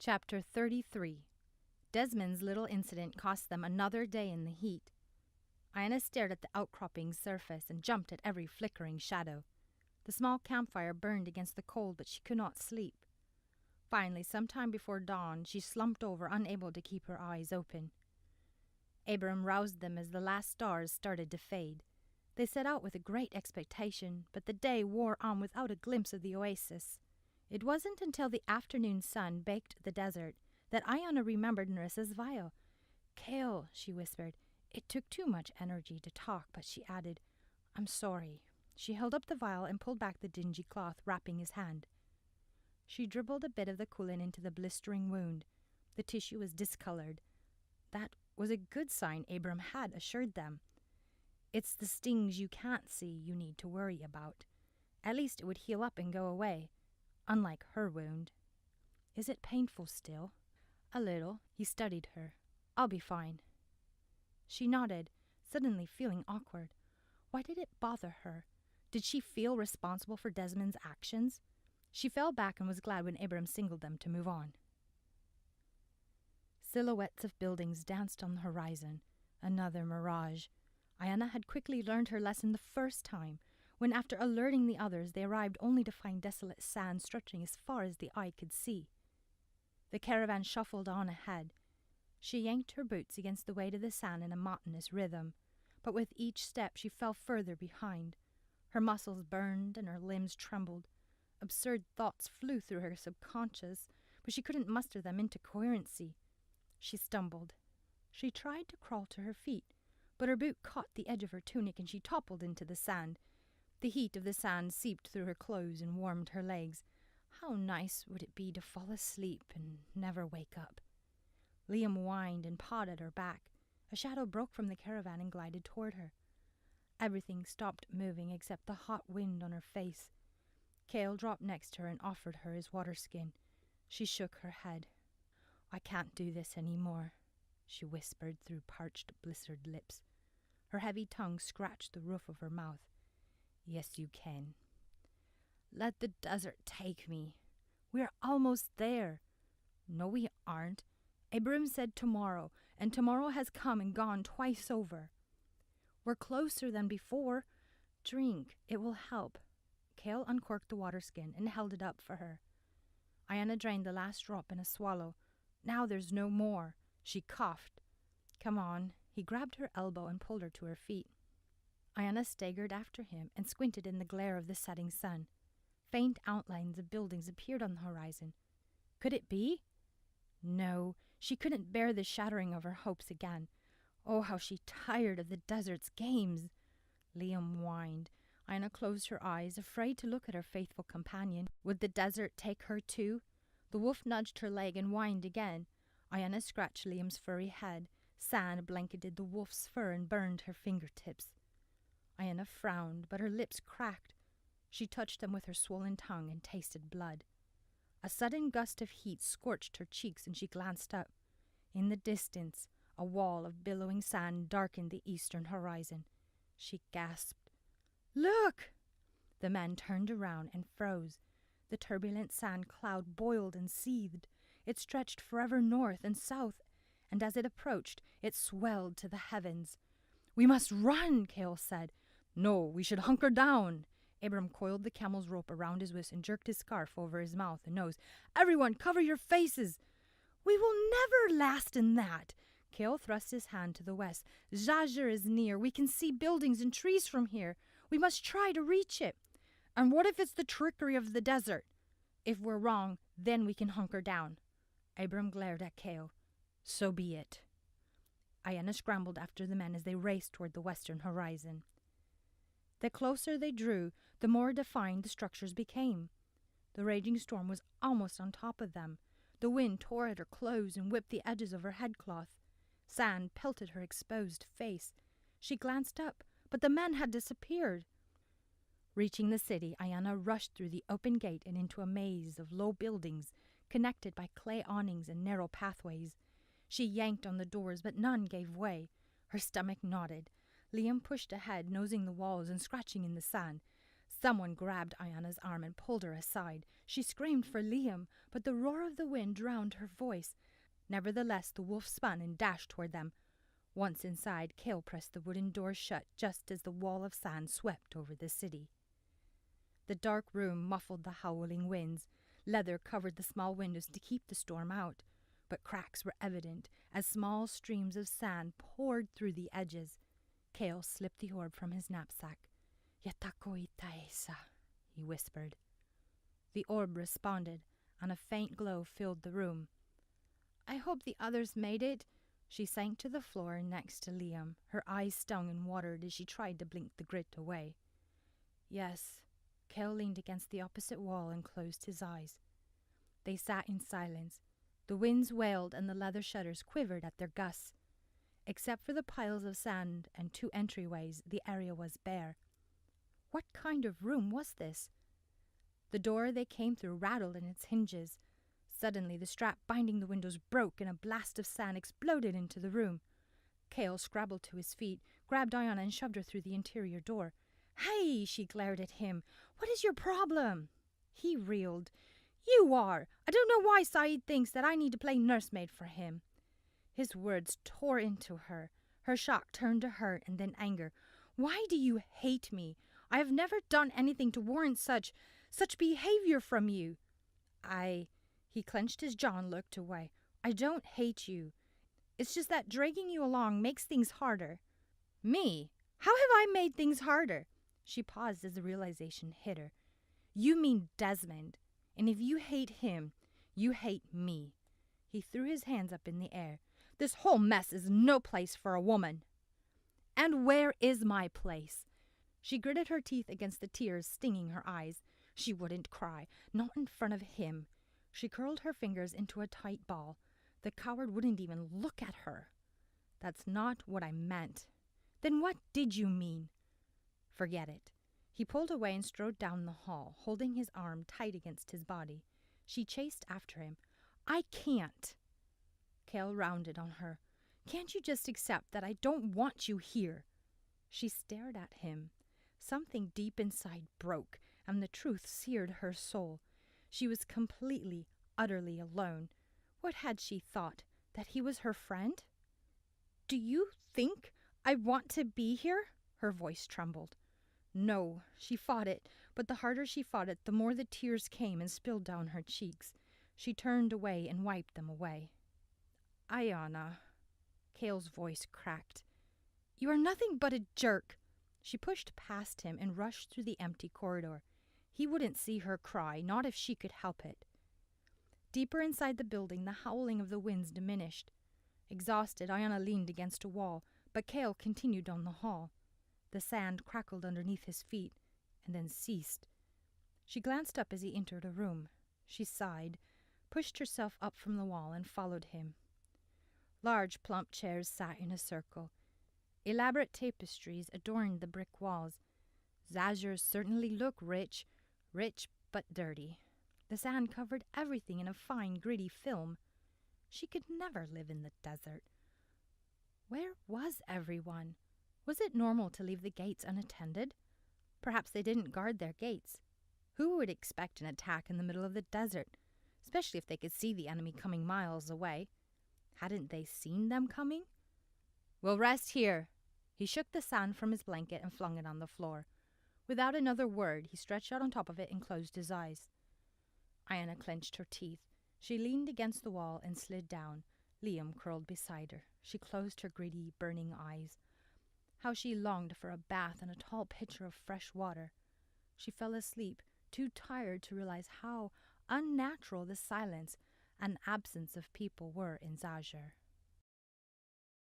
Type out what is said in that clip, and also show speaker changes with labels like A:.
A: Chapter 33. Desmond's little incident cost them another day in the heat. Ayianna stared at the outcropping's surface and jumped at every flickering shadow. The small campfire burned against the cold, but she could not sleep. Finally, sometime before dawn, she slumped over, unable to keep her eyes open. Abram roused them as the last stars started to fade. They set out with a great expectation, but the day wore on without a glimpse of the oasis. It wasn't until the afternoon sun baked the desert that Ayianna remembered Nerissa's vial. "Cale," she whispered. It took too much energy to talk, but she added, "I'm sorry." She held up the vial and pulled back the dingy cloth wrapping his hand. She dribbled a bit of the coolant into the blistering wound. The tissue was discolored. That was a good sign, Abram had assured them. It's the stings you can't see you need to worry about. At least it would heal up and go away, unlike her wound. "Is it painful still?" "A little." He studied her. "I'll be fine." She nodded, suddenly feeling awkward. Why did it bother her? Did she feel responsible for Desmond's actions? She fell back and was glad when Abram signaled them to move on. Silhouettes of buildings danced on the horizon. Another mirage. Ayianna had quickly learned her lesson the first time, when after alerting the others they arrived only to find desolate sand stretching as far as the eye could see. The caravan shuffled on ahead. She yanked her boots against the weight of the sand in a monotonous rhythm, but with each step she fell further behind. Her muscles burned and her limbs trembled. Absurd thoughts flew through her subconscious, but she couldn't muster them into coherency. She stumbled. She tried to crawl to her feet, but her boot caught the edge of her tunic and she toppled into the sand. The heat of the sand seeped through her clothes and warmed her legs. How nice would it be to fall asleep and never wake up? Liam whined and pawed at her back. A shadow broke from the caravan and glided toward her. Everything stopped moving except the hot wind on her face. Cale dropped next to her and offered her his waterskin. She shook her head. "I can't do this any more," she whispered through parched, blistered lips. Her heavy tongue scratched the roof of her mouth. "Yes, you can." "Let the desert take me. We're almost there." "No, we aren't. Abram said tomorrow, and tomorrow has come and gone twice over." "We're closer than before. Drink. It will help." Cale uncorked the waterskin and held it up for her. Ayianna drained the last drop in a swallow. "Now there's no more." She coughed. "Come on." He grabbed her elbow and pulled her to her feet. Ayianna staggered after him and squinted in the glare of the setting sun. Faint outlines of buildings appeared on the horizon. Could it be? No, she couldn't bear the shattering of her hopes again. Oh, how she tired of the desert's games! Liam whined. Ayianna closed her eyes, afraid to look at her faithful companion. Would the desert take her too? The wolf nudged her leg and whined again. Ayianna scratched Liam's furry head. Sand blanketed the wolf's fur and burned her fingertips. Ayianna frowned, but her lips cracked. She touched them with her swollen tongue and tasted blood. A sudden gust of heat scorched her cheeks and she glanced up. In the distance, a wall of billowing sand darkened the eastern horizon. She gasped. "Look!" The man turned around and froze. The turbulent sand cloud boiled and seethed. It stretched forever north and south, and as it approached, it swelled to the heavens. "We must run," Cale said. "No, we should hunker down." Abram coiled the camel's rope around his waist and jerked his scarf over his mouth and nose. "Everyone, cover your faces!" "We will never last in that." Cale thrust his hand to the west. "Zajir is near. We can see buildings and trees from here. We must try to reach it." "And what if it's the trickery of the desert?" "If we're wrong, then we can hunker down." Abram glared at Cale. "So be it." Ayianna scrambled after the men as they raced toward the western horizon. The closer they drew, the more defined the structures became. The raging storm was almost on top of them. The wind tore at her clothes and whipped the edges of her headcloth. Sand pelted her exposed face. She glanced up, but the men had disappeared. Reaching the city, Ayianna rushed through the open gate and into a maze of low buildings, connected by clay awnings and narrow pathways. She yanked on the doors, but none gave way. Her stomach knotted. Liam pushed ahead, nosing the walls and scratching in the sand. Someone grabbed Ayianna's arm and pulled her aside. She screamed for Liam, but the roar of the wind drowned her voice. Nevertheless, the wolf spun and dashed toward them. Once inside, Cale pressed the wooden door shut just as the wall of sand swept over the city. The dark room muffled the howling winds. Leather covered the small windows to keep the storm out, but cracks were evident as small streams of sand poured through the edges. Cale slipped the orb from his knapsack. "Yatakoi taesa," he whispered. The orb responded, and a faint glow filled the room. "I hope the others made it." She sank to the floor next to Liam. Her eyes stung and watered as she tried to blink the grit away. "Yes." Cale leaned against the opposite wall and closed his eyes. They sat in silence. The winds wailed and the leather shutters quivered at their gusts. Except for the piles of sand and 2 entryways, the area was bare. What kind of room was this? The door they came through rattled in its hinges. Suddenly, the strap binding the windows broke and a blast of sand exploded into the room. Cale scrabbled to his feet, grabbed Ayianna and shoved her through the interior door. "Hey!" she glared at him. "What is your problem?" He reeled. "You are! I don't know why Saeed thinks that I need to play nursemaid for him." His words tore into her. Her shock turned to hurt and then anger. "Why do you hate me? I have never done anything to warrant such behavior from you." He clenched his jaw and looked away. "I don't hate you. It's just that dragging you along makes things harder." "Me? How have I made things harder?" She paused as the realization hit her. "You mean Desmond. And if you hate him, you hate me." He threw his hands up in the air. "This whole mess is no place for a woman." "And where is my place?" She gritted her teeth against the tears stinging her eyes. She wouldn't cry, not in front of him. She curled her fingers into a tight ball. The coward wouldn't even look at her. "That's not what I meant." "Then what did you mean?" "Forget it." He pulled away and strode down the hall, holding his arm tight against his body. She chased after him. "I can't." Cale rounded on her. "Can't you just accept that I don't want you here?" She stared at him. Something deep inside broke, and the truth seared her soul. She was completely, utterly alone. What had she thought? That he was her friend? "Do you think I want to be here?" Her voice trembled. No, she fought it, but the harder she fought it, the more the tears came and spilled down her cheeks. She turned away and wiped them away. "Ayianna," Cale's voice cracked. "You are nothing but a jerk." She pushed past him and rushed through the empty corridor. He wouldn't see her cry, not if she could help it. Deeper inside the building, the howling of the winds diminished. Exhausted, Ayianna leaned against a wall, but Cale continued down the hall. The sand crackled underneath his feet, and then ceased. She glanced up as he entered a room. She sighed, pushed herself up from the wall, and followed him. Large, plump chairs sat in a circle. Elaborate tapestries adorned the brick walls. Zazures certainly look rich but dirty. The sand covered everything in a fine, gritty film. She could never live in the desert. Where was everyone? Was it normal to leave the gates unattended? Perhaps they didn't guard their gates. Who would expect an attack in the middle of the desert, especially if they could see the enemy coming miles away? Hadn't they seen them coming? "We'll rest here." He shook the sand from his blanket and flung it on the floor. Without another word, he stretched out on top of it and closed his eyes. Ayianna clenched her teeth. She leaned against the wall and slid down. Liam curled beside her. She closed her greedy, burning eyes. How she longed for a bath and a tall pitcher of fresh water. She fell asleep, too tired to realize how unnatural the silence and absence of people were in Zajur.